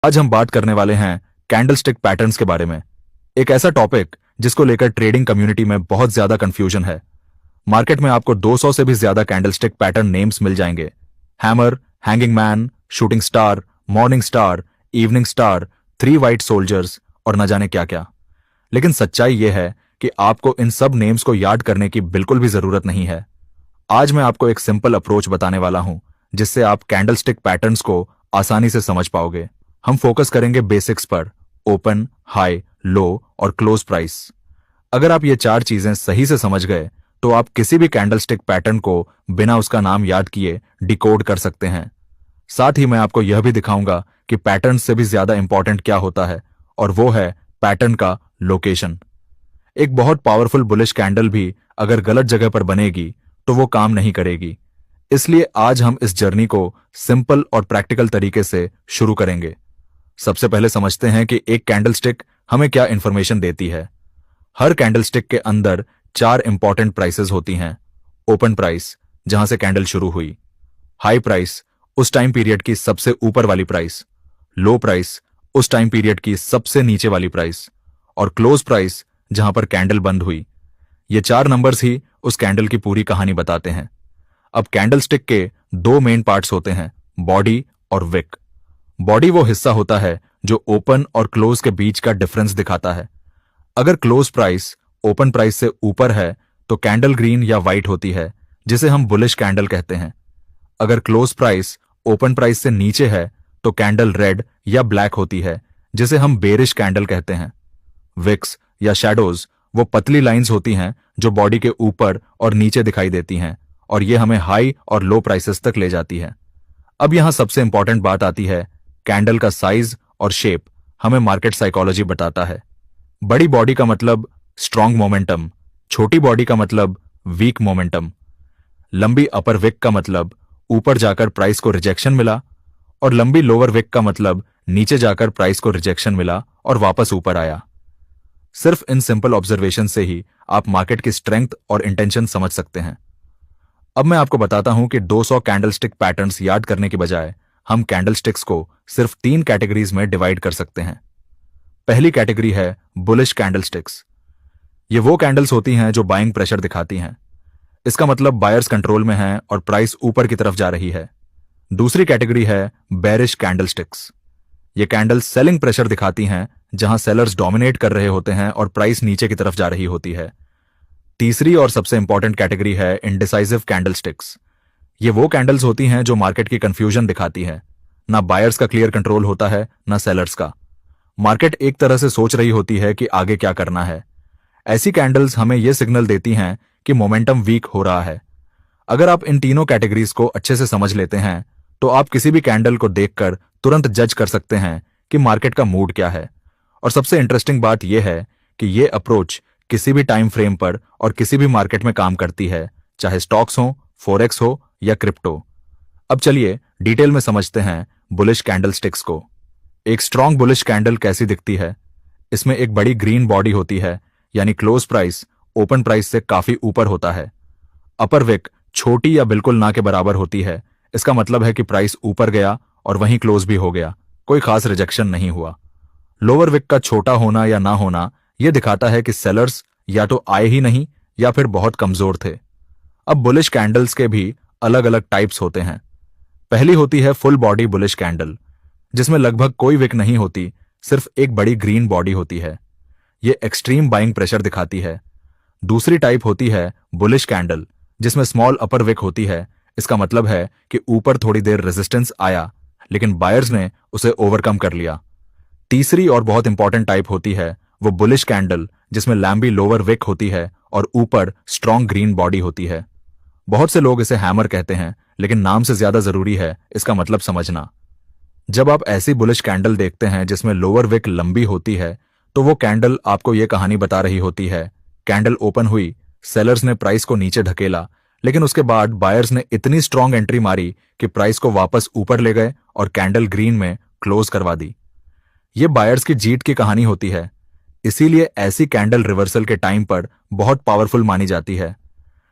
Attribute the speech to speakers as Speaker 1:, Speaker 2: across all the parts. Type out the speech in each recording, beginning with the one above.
Speaker 1: आज हम बात करने वाले हैं कैंडलस्टिक पैटर्न्स के बारे में। एक ऐसा टॉपिक जिसको लेकर ट्रेडिंग कम्युनिटी में बहुत ज्यादा कंफ्यूजन है। मार्केट में आपको 200 से भी ज्यादा कैंडलस्टिक पैटर्न नेम्स मिल जाएंगे। Hammer, hanging man, shooting star, morning star, evening star, 3 white soldiers और न जाने क्या क्या। लेकिन सच्चाई यह है कि आपको इन सब नेम्स को याद करने की बिल्कुल भी जरूरत नहीं है। आज मैं आपको एक सिंपल अप्रोच बताने वाला हूं जिससे आप कैंडलस्टिक पैटर्न्स को आसानी से समझ पाओगे। हम फोकस करेंगे बेसिक्स पर, ओपन, हाई, लो और क्लोज प्राइस। अगर आप ये 4 चीजें सही से समझ गए तो आप किसी भी कैंडलस्टिक पैटर्न को बिना उसका नाम याद किए डिकोड कर सकते हैं। साथ ही मैं आपको यह भी दिखाऊंगा कि पैटर्न से भी ज्यादा इंपॉर्टेंट क्या होता है, और वो है पैटर्न का लोकेशन। एक बहुत पावरफुल बुलिश कैंडल भी अगर गलत जगह पर बनेगी तो वो काम नहीं करेगी। इसलिए आज हम इस जर्नी को सिंपल और प्रैक्टिकल तरीके से शुरू करेंगे। सबसे पहले समझते हैं कि एक कैंडलस्टिक हमें क्या इंफॉर्मेशन देती है। हर कैंडलस्टिक के अंदर 4 इंपॉर्टेंट प्राइसेस होती हैं। ओपन प्राइस, जहां से कैंडल शुरू हुई। हाई प्राइस, उस टाइम पीरियड की सबसे ऊपर वाली प्राइस। लो प्राइस, उस टाइम पीरियड की सबसे नीचे वाली प्राइस। और क्लोज प्राइस, जहां पर कैंडल बंद हुई। ये 4 नंबर्स ही उस कैंडल की पूरी कहानी बताते हैं। अब कैंडलस्टिक के 2 मेन पार्ट्स होते हैं, बॉडी और विक। बॉडी वो हिस्सा होता है जो ओपन और क्लोज के बीच का डिफरेंस दिखाता है। अगर क्लोज प्राइस ओपन प्राइस से ऊपर है तो कैंडल ग्रीन या व्हाइट होती है, जिसे हम बुलिश कैंडल कहते हैं। अगर क्लोज प्राइस ओपन प्राइस से नीचे है तो कैंडल रेड या ब्लैक होती है, जिसे हम बेरिश कैंडल कहते हैं। विक्स या शैडोज वो पतली लाइंस होती हैं जो बॉडी के ऊपर और नीचे दिखाई देती हैं, और ये हमें हाई और लो प्राइसेस तक ले जाती है। अब यहां सबसे इंपॉर्टेंट बात आती है, कैंडल का साइज और शेप हमें मार्केट साइकोलॉजी बताता है। बड़ी बॉडी का मतलब स्ट्रॉन्ग मोमेंटम, छोटी बॉडी का मतलब वीक मोमेंटम। लंबी अपर विक का मतलब ऊपर जाकर प्राइस को रिजेक्शन मिला, और लंबी लोअर विक का मतलब नीचे जाकर प्राइस को रिजेक्शन मिला और वापस ऊपर आया। सिर्फ इन सिंपल ऑब्जर्वेशन से ही आप मार्केट की स्ट्रेंथ और इंटेंशन समझ सकते हैं। अब मैं आपको बताता हूं कि 200 कैंडलस्टिक पैटर्न्स याद करने के बजाय हम कैंडलस्टिक्स को सिर्फ 3 कैटेगरीज में डिवाइड कर सकते हैं। पहली कैटेगरी है बुलिश कैंडलस्टिक्स। ये वो कैंडल्स होती हैं जो बाइंग प्रेशर दिखाती हैं। इसका मतलब बायर्स कंट्रोल में हैं और प्राइस ऊपर की तरफ जा रही है। दूसरी कैटेगरी है बेरिश कैंडलस्टिक्स। ये कैंडल्स सेलिंग प्रेशर दिखाती हैं, जहां सेलर्स डोमिनेट कर रहे होते हैं और प्राइस नीचे की तरफ जा रही होती है। तीसरी और सबसे इंपॉर्टेंट कैटेगरी है इंडिसाइसिव कैंडलस्टिक्स। ये वो कैंडल्स होती हैं जो मार्केट की कंफ्यूजन दिखाती है। ना बायर्स का क्लियर कंट्रोल होता है, ना सेलर्स का। मार्केट एक तरह से सोच रही होती है कि आगे क्या करना है। ऐसी कैंडल्स हमें यह सिग्नल देती हैं कि मोमेंटम वीक हो रहा है। अगर आप इन तीनों कैटेगरीज को अच्छे से समझ लेते हैं तो आप किसी भी कैंडल को देखकर तुरंत जज कर सकते हैं कि मार्केट का मूड क्या है। और सबसे इंटरेस्टिंग बात यह है कि यह अप्रोच किसी भी टाइम फ्रेम पर और किसी भी मार्केट में काम करती है, चाहे स्टॉक्स हो, फॉरेक्स हो या क्रिप्टो। अब चलिए डिटेल में समझते हैं बुलिश कैंडलस्टिक्स को। एक स्ट्रॉन्ग बुलिश कैंडल कैसी दिखती है? इसमें एक बड़ी ग्रीन बॉडी होती है, यानी क्लोज प्राइस ओपन प्राइस से काफी ऊपर होता है। अपर विक छोटी या बिल्कुल ना के बराबर होती है। इसका मतलब है कि प्राइस ऊपर गया और वहीं क्लोज भी हो गया, कोई खास रिजेक्शन नहीं हुआ। लोअर विक का छोटा होना या ना होना यह दिखाता है कि सेलर्स या तो आए ही नहीं या फिर बहुत कमजोर थे। अब बुलिश कैंडल्स के भी अलग अलग टाइप्स होते हैं। पहली होती है फुल बॉडी बुलिश कैंडल, जिसमें लगभग कोई विक नहीं होती, सिर्फ एक बड़ी ग्रीन बॉडी होती है। यह एक्सट्रीम बाइंग प्रेशर दिखाती है। दूसरी टाइप होती है बुलिश कैंडल, जिसमें स्मॉल अपर विक होती है। इसका मतलब है कि ऊपर थोड़ी देर रेजिस्टेंस आया, लेकिन बायर्स ने उसे ओवरकम कर लिया। तीसरी और बहुत इंपॉर्टेंट टाइप होती है वो बुलिश कैंडल, जिसमें लैम्बी लोअर विक होती है और ऊपर स्ट्रॉन्ग ग्रीन बॉडी होती है। बहुत से लोग इसे हैमर कहते हैं, लेकिन नाम से ज्यादा जरूरी है इसका मतलब समझना। जब आप ऐसी बुलिश कैंडल देखते हैं जिसमें लोअर विक लंबी होती है, तो वो कैंडल आपको ये कहानी बता रही होती है, कैंडल ओपन हुई, सेलर्स ने प्राइस को नीचे ढकेला, लेकिन उसके बाद बायर्स ने इतनी स्ट्रॉन्ग एंट्री मारी कि प्राइस को वापस ऊपर ले गए और कैंडल ग्रीन में क्लोज करवा दी। ये बायर्स की जीत की कहानी होती है। इसीलिए ऐसी कैंडल रिवर्सल के टाइम पर बहुत पावरफुल मानी जाती है।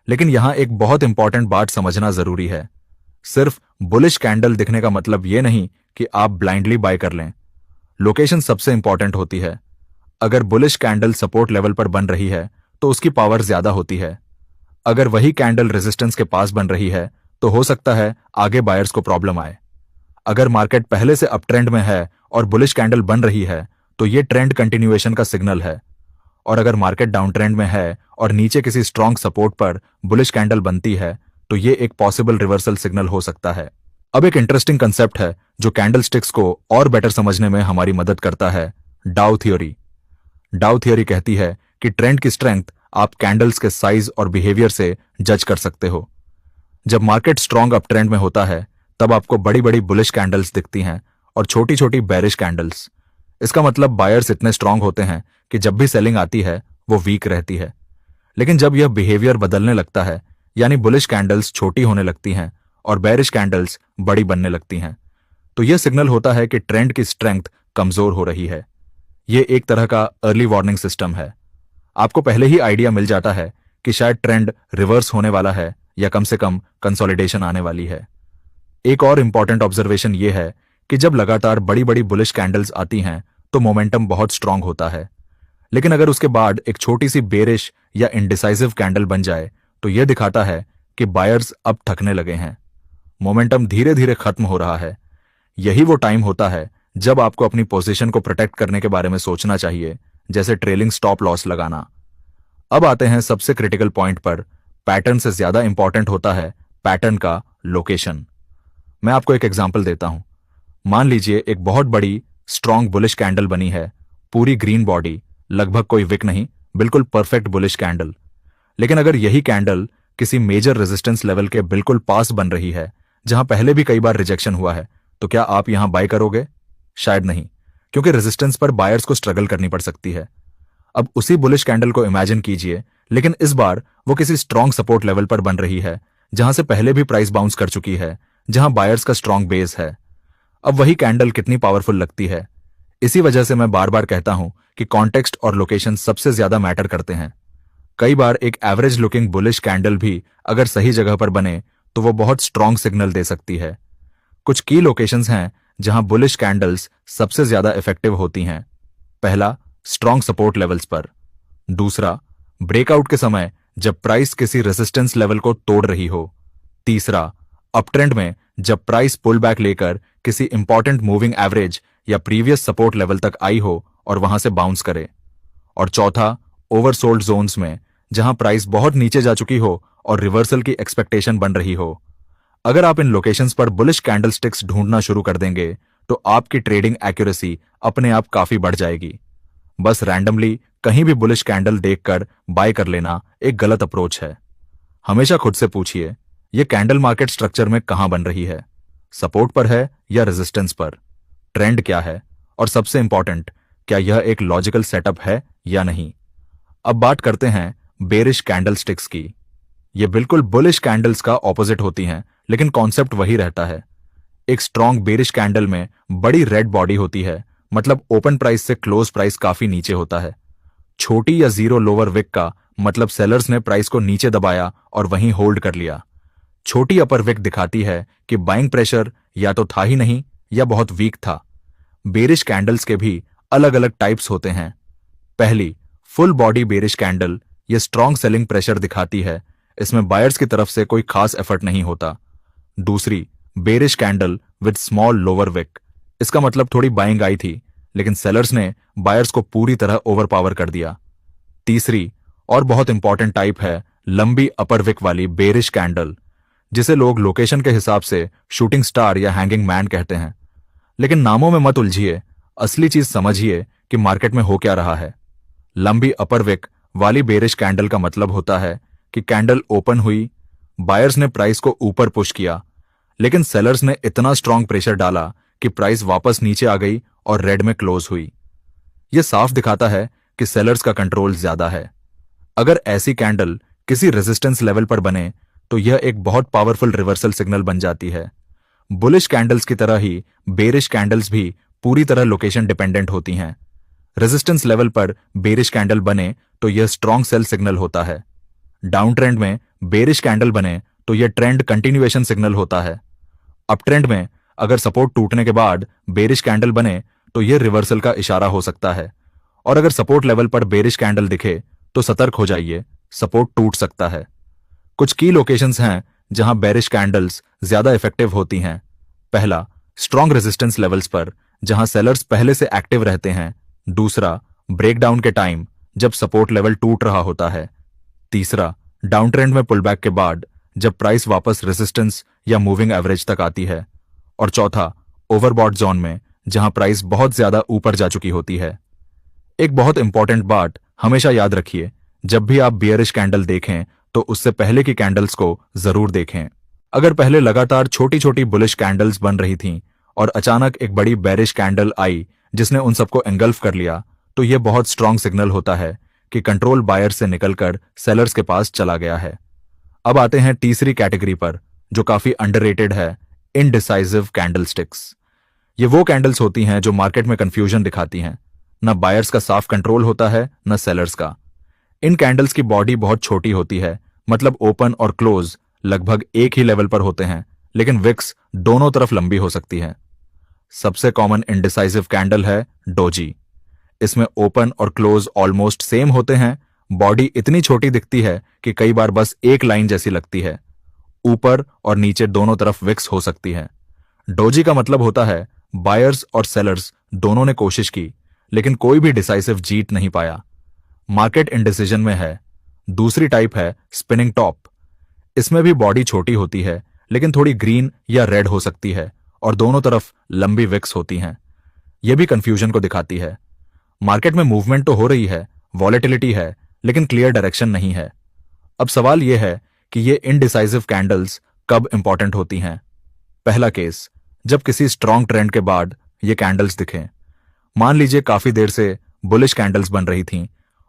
Speaker 1: लेकिन यहां एक बहुत इंपॉर्टेंट बात समझना जरूरी है। सिर्फ बुलिश कैंडल दिखने का मतलब यह नहीं कि आप ब्लाइंडली बाय कर लें। लोकेशन सबसे इंपॉर्टेंट होती है। अगर बुलिश कैंडल सपोर्ट लेवल पर बन रही है तो उसकी पावर ज्यादा होती है। अगर वही कैंडल रेजिस्टेंस के पास बन रही है तो हो सकता है आगे बायर्स को प्रॉब्लम आए। अगर मार्केट पहले से अप ट्रेंड में है और बुलिश कैंडल बन रही है तो यह ट्रेंड कंटिन्यूएशन का सिग्नल है। और अगर मार्केट डाउन ट्रेंड में है और नीचे किसी स्ट्रॉन्ग सपोर्ट पर बुलिश कैंडल बनती है तो यह एक पॉसिबल रिवर्सल सिग्नल हो सकता है। अब एक इंटरेस्टिंग कंसेप्ट है जो कैंडल स्टिक्स को और बेटर समझने में हमारी मदद करता है, डाउ थ्योरी। डाउ थ्योरी कहती है कि ट्रेंड की स्ट्रेंथ आप कैंडल्स के साइज और बिहेवियर से जज कर सकते हो। जब मार्केट स्ट्रॉन्ग अप ट्रेंड में होता है तब आपको बड़ी बड़ी बुलिश कैंडल्स दिखती हैं और छोटी छोटी बेरिश कैंडल्स। इसका मतलब बायर्स इतने स्ट्रांग होते हैं कि जब भी सेलिंग आती है वो वीक रहती है। लेकिन जब यह बिहेवियर बदलने लगता है, यानी बुलिश कैंडल्स छोटी होने लगती हैं और बेरिश कैंडल्स बड़ी बनने लगती हैं, तो यह सिग्नल होता है कि ट्रेंड की स्ट्रेंथ कमजोर हो रही है। यह एक तरह का अर्ली वार्निंग सिस्टम है। आपको पहले ही आइडिया मिल जाता है कि शायद ट्रेंड रिवर्स होने वाला है या कम से कम कंसोलिडेशन आने वाली है। एक और इंपॉर्टेंट ऑब्जर्वेशन यह है कि जब लगातार बड़ी बड़ी बुलिश कैंडल्स आती हैं तो मोमेंटम बहुत स्ट्रांग होता है। लेकिन अगर उसके बाद एक छोटी सी बेरिश या इंडिसाइसिव कैंडल बन जाए तो यह दिखाता है कि बायर्स अब थकने लगे हैं, मोमेंटम धीरे धीरे खत्म हो रहा है। यही वो टाइम होता है जब आपको अपनी पोजीशन को प्रोटेक्ट करने के बारे में सोचना चाहिए, जैसे ट्रेलिंग स्टॉप लॉस लगाना। अब आते हैं सबसे क्रिटिकल पॉइंट पर। पैटर्न से ज्यादा इंपॉर्टेंट होता है पैटर्न का लोकेशन। मैं आपको एक एग्जांपल देता हूं। मान लीजिए एक बहुत बड़ी स्ट्रॉन्ग बुलिश कैंडल बनी है, पूरी ग्रीन बॉडी, लगभग कोई विक नहीं, बिल्कुल परफेक्ट बुलिश कैंडल। लेकिन अगर यही कैंडल किसी मेजर रेजिस्टेंस लेवल के बिल्कुल पास बन रही है, जहां पहले भी कई बार रिजेक्शन हुआ है, तो क्या आप यहां बाय करोगे? शायद नहीं, क्योंकि रेजिस्टेंस पर बायर्स को स्ट्रगल करनी पड़ सकती है। अब उसी बुलिश कैंडल को इमेजिन कीजिए, लेकिन इस बार वो किसी स्ट्रॉन्ग सपोर्ट लेवल पर बन रही है, जहां से पहले भी प्राइस बाउंस कर चुकी है, जहां बायर्स का स्ट्रॉन्ग बेस है। अब वही कैंडल कितनी पावरफुल लगती है। इसी वजह से मैं बार बार कहता हूं कि कॉन्टेक्स्ट और लोकेशन सबसे ज्यादा मैटर करते हैं। कई बार एक एवरेज लुकिंग बुलिश कैंडल भी अगर सही जगह पर बने तो वो बहुत स्ट्रॉन्ग सिग्नल दे सकती है। कुछ की लोकेशंस हैं जहां बुलिश कैंडल्स सबसे ज्यादा इफेक्टिव होती हैं। पहला, स्ट्रॉन्ग सपोर्ट लेवल्स पर। दूसरा, ब्रेकआउट के समय जब प्राइस किसी रेजिस्टेंस लेवल को तोड़ रही हो। तीसरा, अपट्रेंड में जब प्राइस पुल बैक लेकर किसी इंपॉर्टेंट मूविंग एवरेज या प्रीवियस सपोर्ट लेवल तक आई हो और वहां से बाउंस करे। और चौथा, ओवरसोल्ड जोन्स में जहां प्राइस बहुत नीचे जा चुकी हो और रिवर्सल की एक्सपेक्टेशन बन रही हो। अगर आप इन लोकेशंस पर बुलिश कैंडलस्टिक्स ढूंढना शुरू कर देंगे तो आपकी ट्रेडिंग एक्यूरेसी अपने आप काफी बढ़ जाएगी। बस रैंडमली कहीं भी बुलिश कैंडल देखकर बाय कर लेना एक गलत अप्रोच है। हमेशा खुद से पूछिए, यह कैंडल मार्केट स्ट्रक्चर में कहां बन रही है? सपोर्ट पर है या रेजिस्टेंस पर? ट्रेंड क्या है? और सबसे इंपॉर्टेंट, क्या यह एक लॉजिकल सेटअप है या नहीं? अब बात करते हैं बेरिश कैंडलस्टिक्स की। ये बिल्कुल बुलिश कैंडल्स का ऑपोजिट होती हैं, लेकिन कॉन्सेप्ट वही रहता है। एक स्ट्रॉन्ग बेरिश कैंडल में बड़ी रेड बॉडी होती है, मतलब ओपन प्राइस से क्लोज प्राइस काफी नीचे होता है। छोटी या जीरो लोअर विक का मतलब सेलर्स ने प्राइस को नीचे दबाया और वहीं होल्ड कर लिया। छोटी अपर विक दिखाती है कि बाइंग प्रेशर या तो था ही नहीं या बहुत वीक था। बेरिश कैंडल्स के भी अलग अलग टाइप्स होते हैं। पहली, फुल बॉडी बेरिश कैंडल, ये स्ट्रॉन्ग सेलिंग प्रेशर दिखाती है, इसमें बायर्स की तरफ से कोई खास एफर्ट नहीं होता। दूसरी, bearish candle with small lower wick, इसका मतलब थोड़ी बाइंग आई थी लेकिन सेलर्स ने बायर्स को पूरी तरह ओवरपावर कर दिया। तीसरी और बहुत इंपॉर्टेंट टाइप है लंबी अपर विक वाली बेरिश कैंडल, जिसे लोग लोकेशन के हिसाब से शूटिंग स्टार या हैंगिंग मैन कहते हैं। लेकिन नामों में मत उलझिए, असली चीज समझिए कि मार्केट में हो क्या रहा है। लंबी अपर विक वाली बेरिश कैंडल का मतलब होता है कि कैंडल ओपन हुई, बायर्स ने प्राइस को ऊपर पुश किया, लेकिन सेलर्स ने इतना स्ट्रॉन्ग प्रेशर डाला कि प्राइस वापस नीचे आ गई और रेड में क्लोज हुई। यह साफ दिखाता है कि सेलर्स का कंट्रोल ज्यादा है। अगर ऐसी कैंडल किसी रेजिस्टेंस लेवल पर बने तो यह एक बहुत पावरफुल रिवर्सल सिग्नल बन जाती है। बुलिश कैंडल्स की तरह ही बेरिश कैंडल्स भी पूरी तरह लोकेशन डिपेंडेंट होती हैं। रेजिस्टेंस लेवल पर बेरिश कैंडल बने तो यह स्ट्रॉन्ग सेल सिग्नल होता है। डाउन ट्रेंड में बेरिश कैंडल बने तो यह ट्रेंड कंटिन्यूएशन सिग्नल होता है। अप ट्रेंड में अगर सपोर्ट टूटने के बाद बेरिश कैंडल बने तो ये रिवर्सल का इशारा हो सकता है। और अगर सपोर्ट लेवल पर बेरिश कैंडल दिखे तो सतर्क हो जाइए, सपोर्ट टूट सकता है। कुछ की लोकेशंस हैं जहां बेरिश कैंडल्स ज्यादा इफेक्टिव होती हैं। पहला, स्ट्रॉन्ग रेजिस्टेंस लेवल्स पर जहां सेलर्स पहले से एक्टिव रहते हैं। दूसरा, ब्रेकडाउन के टाइम जब सपोर्ट लेवल टूट रहा होता है। तीसरा, डाउन ट्रेंड में पुलबैक के बाद जब प्राइस वापस रेजिस्टेंस या मूविंग एवरेज तक आती है। और चौथा, ओवरबॉट जोन में जहां प्राइस बहुत ज्यादा ऊपर जा चुकी होती है। एक बहुत इंपॉर्टेंट बात हमेशा याद रखिए, जब भी आप बियरिश कैंडल देखें तो उससे पहले की कैंडल्स को जरूर देखें। अगर पहले लगातार छोटी छोटी बुलिश कैंडल्स बन रही थीं और अचानक एक बड़ी बेरिश कैंडल आई जिसने उन सबको एंगल्फ कर लिया, तो यह बहुत स्ट्रांग सिग्नल होता है कि कंट्रोल बायर से निकलकर सेलर्स के पास चला गया है। अब आते हैं तीसरी कैटेगरी पर जो काफी अंडररेटेड है, इनडिसाइसिव कैंडलस्टिक्स। ये वो कैंडल्स होती हैं जो मार्केट में कंफ्यूजन दिखाती हैं। न बायर्स का साफ कंट्रोल होता है न सेलर्स का। इन कैंडल्स की बॉडी बहुत छोटी होती है, मतलब ओपन और क्लोज लगभग एक ही लेवल पर होते हैं, लेकिन विक्स दोनों तरफ लंबी हो सकती है। सबसे कॉमन इनडिसाइसिव कैंडल है डोजी। इसमें ओपन और क्लोज ऑलमोस्ट सेम होते हैं, बॉडी इतनी छोटी दिखती है कि कई बार बस एक लाइन जैसी लगती है। ऊपर और नीचे दोनों तरफ विक्स हो सकती है। डोजी का मतलब होता है बायर्स और सेलर्स दोनों ने कोशिश की, लेकिन कोई भी डिसाइसिव जीत नहीं पाया। मार्केट इंडिसीजन में है। दूसरी टाइप है स्पिनिंग टॉप। इसमें भी बॉडी छोटी होती है, लेकिन थोड़ी ग्रीन या रेड हो सकती है और दोनों तरफ लंबी विक्स होती हैं। यह भी कंफ्यूजन को दिखाती है। मार्केट में मूवमेंट तो हो रही है, वॉलेटिलिटी है, लेकिन क्लियर डायरेक्शन नहीं है। अब सवाल यह है कि ये इनडिसाइसिव कैंडल्स कब इंपॉर्टेंट होती हैं। पहला केस, जब किसी स्ट्रॉन्ग ट्रेंड के बाद ये कैंडल्स दिखें। मान लीजिए काफी देर से बुलिश कैंडल्स बन रही थीं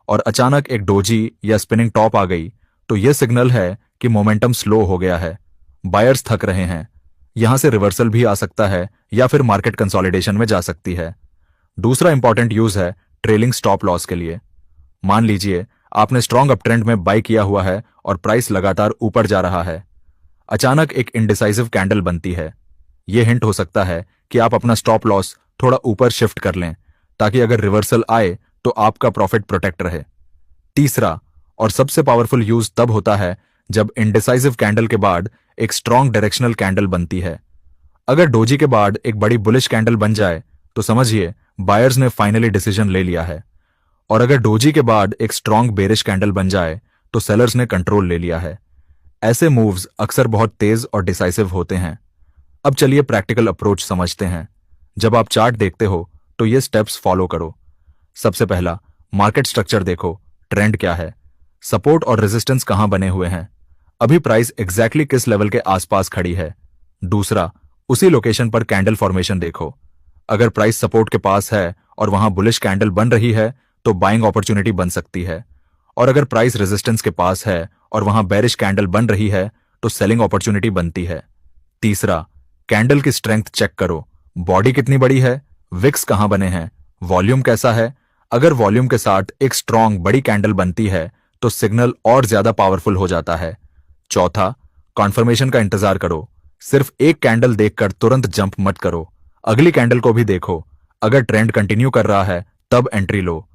Speaker 1: और अचानक एक डोजी या स्पिनिंग टॉप आ गई, तो यह सिग्नल है कि मोमेंटम स्लो हो गया है, बायर्स थक रहे हैं। यहां से रिवर्सल भी आ सकता है या फिर मार्केट कंसोलिडेशन में जा सकती है। दूसरा इंपॉर्टेंट यूज है ट्रेलिंग स्टॉप लॉस के लिए। मान लीजिए आपने स्ट्रॉन्ग अप ट्रेंड में बाय किया हुआ है और प्राइस लगातार ऊपर जा रहा है। अचानक एक इनडिसाइसिव कैंडल बनती है। यह हिंट हो सकता है कि आप अपना स्टॉप लॉस थोड़ा ऊपर शिफ्ट कर लें, ताकि अगर रिवर्सल आए तो आपका प्रॉफिट प्रोटेक्ट रहे। तीसरा और सबसे पावरफुल यूज तब होता है जब इनडिसाइसिव कैंडल के बाद एक स्ट्रॉन्ग डायरेक्शनल कैंडल बनती है। अगर डोजी के बाद एक बड़ी बुलिश कैंडल बन जाए तो समझिए बायर्स ने फाइनली डिसीजन ले लिया है। और अगर डोजी के बाद एक स्ट्रॉन्ग बेरिश कैंडल बन जाए तो सेलर्स ने कंट्रोल ले लिया है। ऐसे मूव्स अक्सर बहुत तेज और डिसाइसिव होते हैं। अब चलिए प्रैक्टिकल अप्रोच समझते हैं। जब आप चार्ट देखते हो तो ये स्टेप्स फॉलो करो। सबसे पहला, मार्केट स्ट्रक्चर देखो, ट्रेंड क्या है, सपोर्ट और रेजिस्टेंस कहां बने हुए हैं, अभी प्राइस एग्जैक्टली किस लेवल के आसपास खड़ी है। दूसरा, उसी लोकेशन पर कैंडल फॉर्मेशन देखो। अगर प्राइस सपोर्ट के पास है और वहां बुलिश कैंडल बन रही है तो बाइंग अपॉर्चुनिटी बन सकती है। और अगर प्राइस रेजिस्टेंस के पास है और वहां बेरिश कैंडल बन रही है तो सेलिंग अपॉर्चुनिटी बनती है। तीसरा, कैंडल की स्ट्रेंथ चेक करो, बॉडी कितनी बड़ी है, विक्स कहां बने हैं, वॉल्यूम कैसा है। अगर वॉल्यूम के साथ एक स्ट्रॉन्ग बड़ी कैंडल बनती है तो सिग्नल और ज्यादा पावरफुल हो जाता है। चौथा, कॉन्फर्मेशन का इंतजार करो। सिर्फ एक कैंडल देखकर तुरंत जंप मत करो, अगली कैंडल को भी देखो। अगर ट्रेंड कंटिन्यू कर रहा है तब एंट्री लो,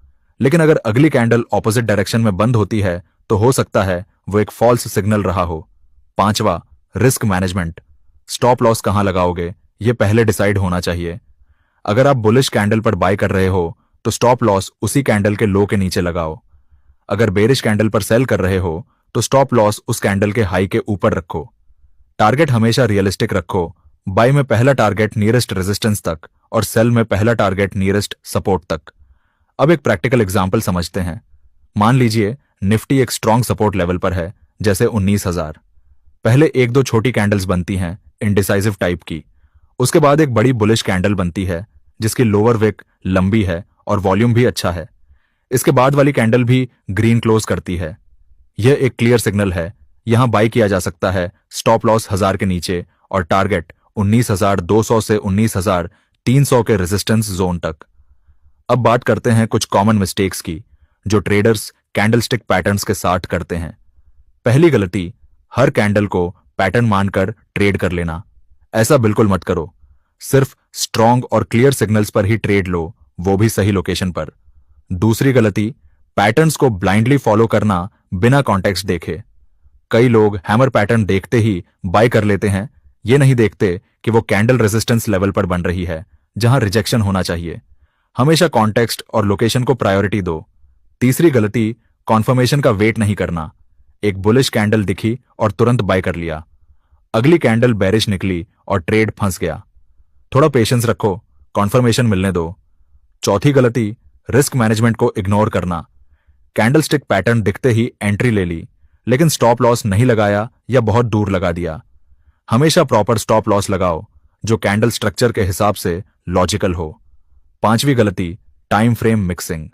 Speaker 1: लेकिन अगर अगली कैंडल ऑपोजिट डायरेक्शन में बंद होती है तो हो सकता है वो एक फॉल्स सिग्नल रहा हो। पांचवा, रिस्क मैनेजमेंट। स्टॉप लॉस कहां लगाओगे ये पहले डिसाइड होना चाहिए। अगर आप बुलिश कैंडल पर बाय कर रहे हो तो स्टॉप लॉस उसी कैंडल के लो के नीचे लगाओ। अगर बेरिश कैंडल पर सेल कर रहे हो तो स्टॉप लॉस उस कैंडल के हाई के ऊपर रखो। टारगेट हमेशा रियलिस्टिक रखो। बाय में पहला टारगेट नियरेस्ट रेजिस्टेंस तक और सेल में पहला टारगेट नियरेस्ट सपोर्ट तक। अब एक प्रैक्टिकल एग्जांपल समझते हैं। मान लीजिए निफ्टी एक स्ट्रॉन्ग सपोर्ट लेवल पर है, जैसे 19,000। पहले एक दो छोटी कैंडल्स बनती हैं इनडिसाइसिव टाइप की। उसके बाद एक बड़ी बुलिश कैंडल बनती है जिसकी लोअर विक लंबी है और वॉल्यूम भी अच्छा है। इसके बाद वाली कैंडल भी ग्रीन क्लोज करती है। यह एक क्लियर सिग्नल है, यहां बाय किया जा सकता है। स्टॉप लॉस 1000 के नीचे और टारगेट 19,200 से 19,300 के रेजिस्टेंस जोन तक। अब बात करते हैं कुछ कॉमन मिस्टेक्स की जो ट्रेडर्स कैंडलस्टिक पैटर्न्स के साथ करते हैं। पहली गलती, हर कैंडल को पैटर्न मानकर ट्रेड कर लेना। ऐसा बिल्कुल मत करो। सिर्फ स्ट्रॉन्ग और क्लियर सिग्नल्स पर ही ट्रेड लो, वो भी सही लोकेशन पर। दूसरी गलती, पैटर्न्स को ब्लाइंडली फॉलो करना बिना कॉन्टेक्स्ट देखे। कई लोग हैमर पैटर्न देखते ही बाय कर लेते हैं, ये नहीं देखते कि वो कैंडल रेजिस्टेंस लेवल पर बन रही है जहां रिजेक्शन होना चाहिए। हमेशा कॉन्टेक्स्ट और लोकेशन को प्रायोरिटी दो। तीसरी गलती, कॉन्फर्मेशन का वेट नहीं करना। एक बुलिश कैंडल दिखी और तुरंत बाय कर लिया, अगली कैंडल बेरिश निकली और ट्रेड फंस गया। थोड़ा पेशेंस रखो, कॉन्फर्मेशन मिलने दो। चौथी गलती, रिस्क मैनेजमेंट को इग्नोर करना। कैंडलस्टिक पैटर्न दिखते ही एंट्री ले ली, लेकिन स्टॉप लॉस नहीं लगाया या बहुत दूर लगा दिया। हमेशा प्रॉपर स्टॉप लॉस लगाओ जो कैंडल स्ट्रक्चर के हिसाब से लॉजिकल हो। पांचवी गलती, टाइम फ्रेम मिक्सिंग।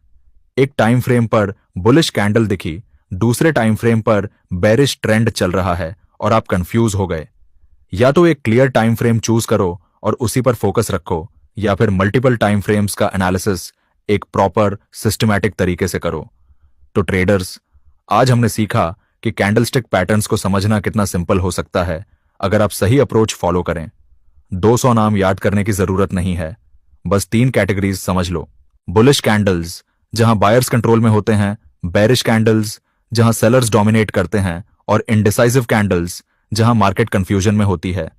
Speaker 1: एक टाइम फ्रेम पर बुलिश कैंडल दिखी, दूसरे टाइम फ्रेम पर बेरिश ट्रेंड चल रहा है और आप कंफ्यूज हो गए। या तो एक क्लियर टाइम फ्रेम चूज करो और उसी पर फोकस रखो, या फिर मल्टीपल टाइम फ्रेम्स का एनालिसिस एक प्रॉपर सिस्टमैटिक तरीके से करो। तो ट्रेडर्स, आज हमने सीखा कि कैंडलस्टिक पैटर्न्स को समझना कितना सिंपल हो सकता है अगर आप सही अप्रोच फॉलो करें। 200 नाम याद करने की जरूरत नहीं है, बस 3 कैटेगरीज समझ लो। बुलिश कैंडल्स जहां बायर्स कंट्रोल में होते हैं, बेरिश कैंडल्स जहां सेलर्स डोमिनेट करते हैं, और इंडिसाइसिव कैंडल्स जहां मार्केट कंफ्यूजन में होती है।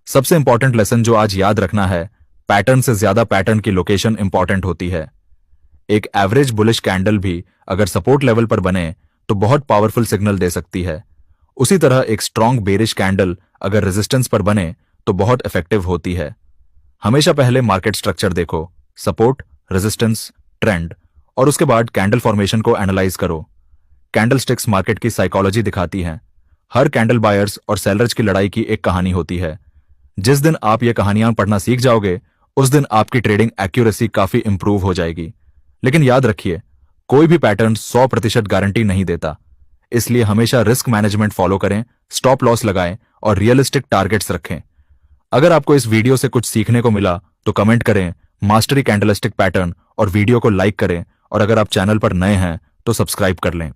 Speaker 1: सबसे इंपॉर्टेंट लेसन जो आज याद रखना है, पैटर्न से ज्यादा पैटर्न की लोकेशन इंपॉर्टेंट होती है। एक एवरेज बुलिश कैंडल भी अगर सपोर्ट लेवल पर बने तो बहुत पावरफुल सिग्नल दे सकती है। उसी तरह एक स्ट्रॉन्ग बेरिश कैंडल अगर रेजिस्टेंस पर बने तो बहुत इफेक्टिव होती है। हमेशा पहले मार्केट स्ट्रक्चर देखो, सपोर्ट, रेजिस्टेंस, ट्रेंड, और उसके बाद कैंडल फॉर्मेशन को एनालाइज करो। कैंडल स्टिक्स मार्केट की साइकोलॉजी दिखाती हैं। हर कैंडल बायर्स और सेलर्स की लड़ाई की एक कहानी होती है। जिस दिन आप ये कहानियां पढ़ना सीख जाओगे, उस दिन आपकी ट्रेडिंग एक्यूरेसी काफी इंप्रूव हो जाएगी। लेकिन याद रखिए, कोई भी पैटर्न 100% गारंटी नहीं देता, इसलिए हमेशा रिस्क मैनेजमेंट फॉलो करें, स्टॉप लॉस लगाएं और रियलिस्टिक टारगेट्स रखें। अगर आपको इस वीडियो से कुछ सीखने को मिला तो कमेंट करें मास्टरी कैंडलस्टिक पैटर्न और वीडियो को लाइक करें, और अगर आप चैनल पर नए हैं तो सब्सक्राइब कर लें।